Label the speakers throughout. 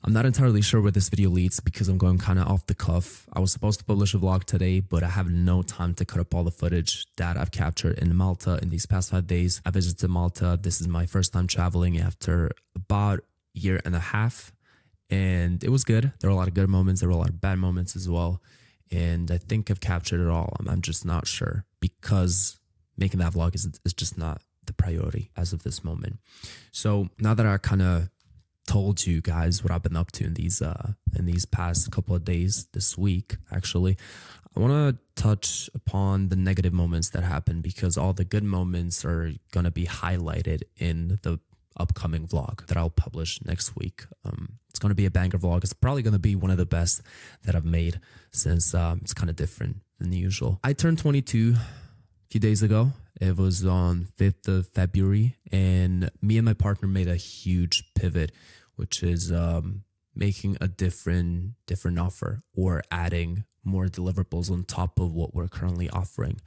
Speaker 1: I'm not entirely sure where this video leads because I'm going kind of off the cuff. I was supposed to publish a vlog today, but I have no time to cut up all the footage that I've captured in Malta in these past 5 days. I visited Malta. This is my first time traveling after about a year and a half, and it was good. There were a lot of good moments. There were a lot of bad moments as well, and I think I've captured it all. I'm just not sure because making that vlog is just not the priority as of this moment. So now that I kind of told you guys what I've been up to in these past couple of days, this week actually, I want to touch upon the negative moments that happened because all the good moments are going to be highlighted in the upcoming vlog that I'll publish next week. It's going to be a banger vlog. It's probably going to be one of the best that I've made since it's kind of different than the usual. I turned 22 a few days ago. It was on 5th of February, and me and my partner made a huge pivot, which is making a different offer or adding more deliverables on top of what we're currently offering.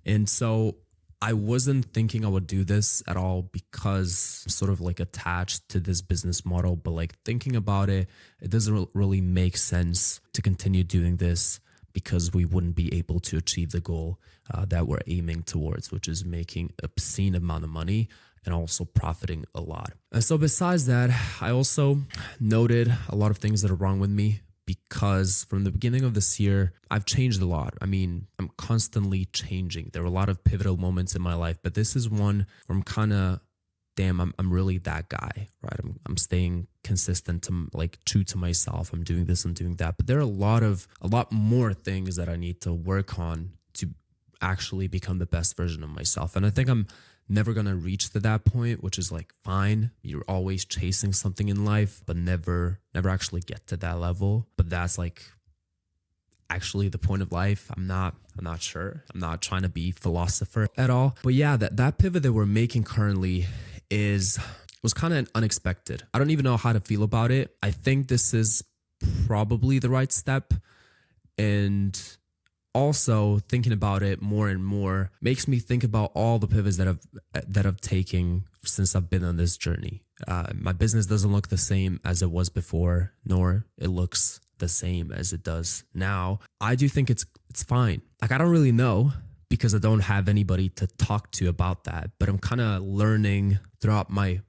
Speaker 1: And so I wasn't thinking I would do this at all because I'm sort of like attached to this business model, but like thinking about it, it doesn't really make sense to continue doing this because we wouldn't be able to achieve the goal that we're aiming towards, which is making an obscene amount of money and also profiting a lot. And so besides that, I also noted a lot of things that are wrong with me because from the beginning of this year, I've changed a lot. I mean, I'm constantly changing. There were a lot of pivotal moments in my life, but this is one where I'm kind of, damn, I'm really that guy, right? I'm staying consistent, to like true to myself. I'm doing this, I'm doing that. But there are a lot more things that I need to work on to actually become the best version of myself. And I think I'm never going to reach to that point, which is like fine. You're always chasing something in life, but never actually get to that level. But that's like actually the point of life. I'm not sure. I'm not trying to be philosopher at all. But yeah, that pivot that we're making currently was kind of unexpected. I don't even know how to feel about it. I think this is probably the right step. And also thinking about it more and more makes me think about all the pivots that I've taken since I've been on this journey. My business doesn't look the same as it was before, nor it looks the same as it does now. I do think it's fine. Like, I don't really know because I don't have anybody to talk to about that, but I'm kind of learning throughout my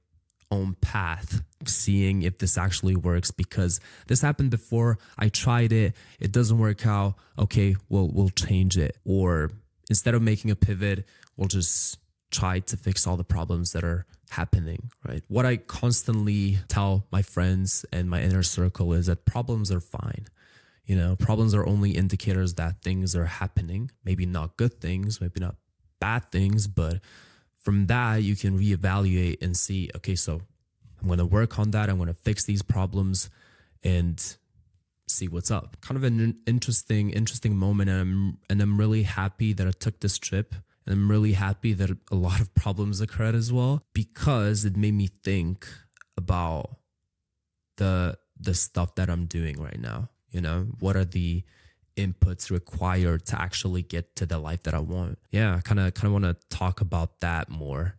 Speaker 1: own path, seeing if this actually works, because this happened before. I tried it. It doesn't work out. Okay, we'll change it. Or instead of making a pivot, we'll just try to fix all the problems that are happening, right? What I constantly tell my friends and my inner circle is that problems are fine. You know, problems are only indicators that things are happening. Maybe not good things, maybe not bad things, but from that, you can reevaluate and see, okay, so I'm going to work on that. I'm going to fix these problems and see what's up. Kind of an interesting moment. And I'm really happy that I took this trip. And I'm really happy that a lot of problems occurred as well, because it made me think about the stuff that I'm doing right now. You know, what are the inputs required to actually get to the life that I want? Yeah, I kind of want to talk about that more,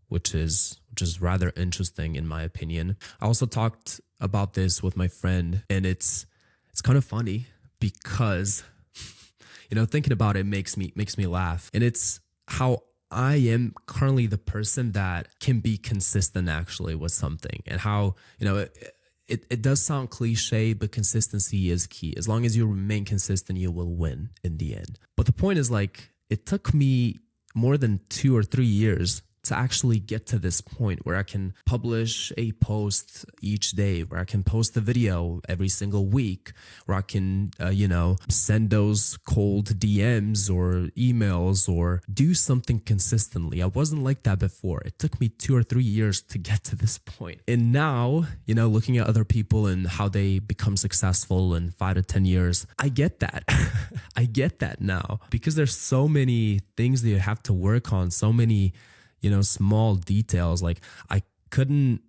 Speaker 1: which is rather interesting in my opinion. I also talked about this with my friend, and it's kind of funny because, you know, thinking about it makes me laugh, and it's how I am currently the person that can be consistent actually with something, and how, you know, it does sound cliche, but consistency is key. As long as you remain consistent, you will win in the end. But the point is, like, it took me more than 2 or 3 years to actually get to this point where I can publish a post each day, where I can post a video every single week, where I can, send those cold DMs or emails or do something consistently. I wasn't like that before. It took me 2 or 3 years to get to this point. And now, you know, looking at other people and how they become successful in 5 to 10 years, I get that. I get that now, because there's so many things that you have to work on, so many, you know, small details. Like, I couldn't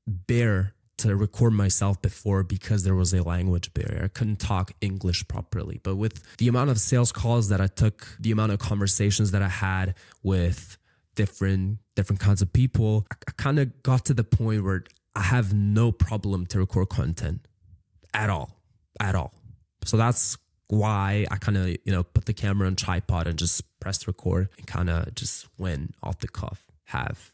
Speaker 1: bear to record myself before because there was a language barrier. I couldn't talk English properly. But with the amount of sales calls that I took, the amount of conversations that I had with different kinds of people, I kind of got to the point where I have no problem to record content at all, at all. So that's why I kind of, put the camera on tripod and just press record and kind of just went off the cuff, have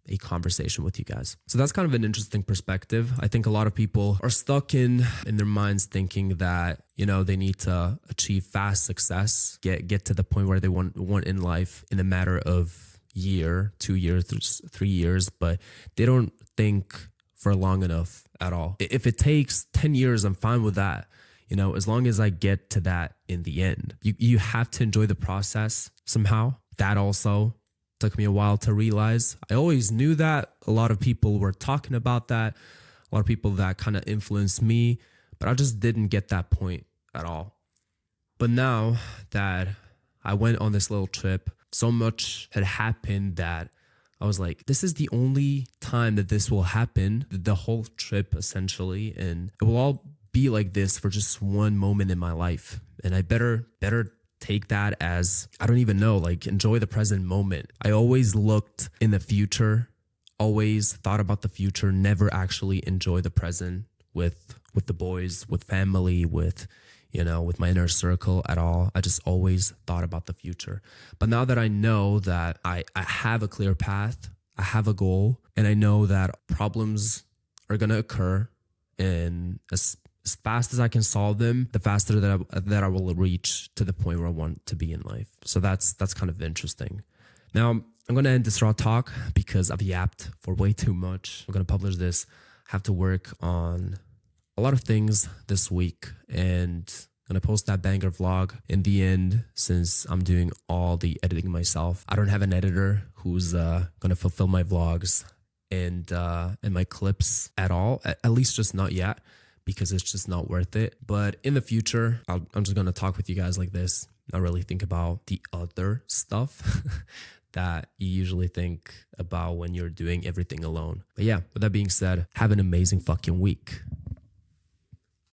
Speaker 1: a conversation with you guys. So that's kind of an interesting perspective. I think a lot of people are stuck in their minds thinking that, they need to achieve fast success, get to the point where they want in life in a matter of year, 2 years, 3 years, but they don't think for long enough at all. If it takes 10 years, I'm fine with that. As long as I get to that in the end. You have to enjoy the process somehow. That also took me a while to realize. I always knew that. A lot of people were talking about that. A lot of people that kind of influenced me, but I just didn't get that point at all. But now that I went on this little trip, so much had happened that I was like, this is the only time that this will happen, the whole trip essentially, and it will all be like this for just one moment in my life. And I better take that as, I don't even know, like enjoy the present moment. I always looked in the future, always thought about the future, never actually enjoy the present with the boys, with family, with my inner circle at all. I just always thought about the future. But now that I know that I have a clear path, I have a goal, and I know that problems are going to occur, and as fast as I can solve them, the faster that I will reach to the point where I want to be in life. So that's kind of interesting. Now, I'm going to end this raw talk because I've yapped for way too much. I'm going to publish this. I have to work on a lot of things this week, and I'm going to post that banger vlog in the end, since I'm doing all the editing myself. I don't have an editor who's going to fulfill my vlogs and my clips at all, at least just not yet, because it's just not worth it. But in the future, I'm just going to talk with you guys like this, not really think about the other stuff that you usually think about when you're doing everything alone. But yeah, with that being said, have an amazing fucking week.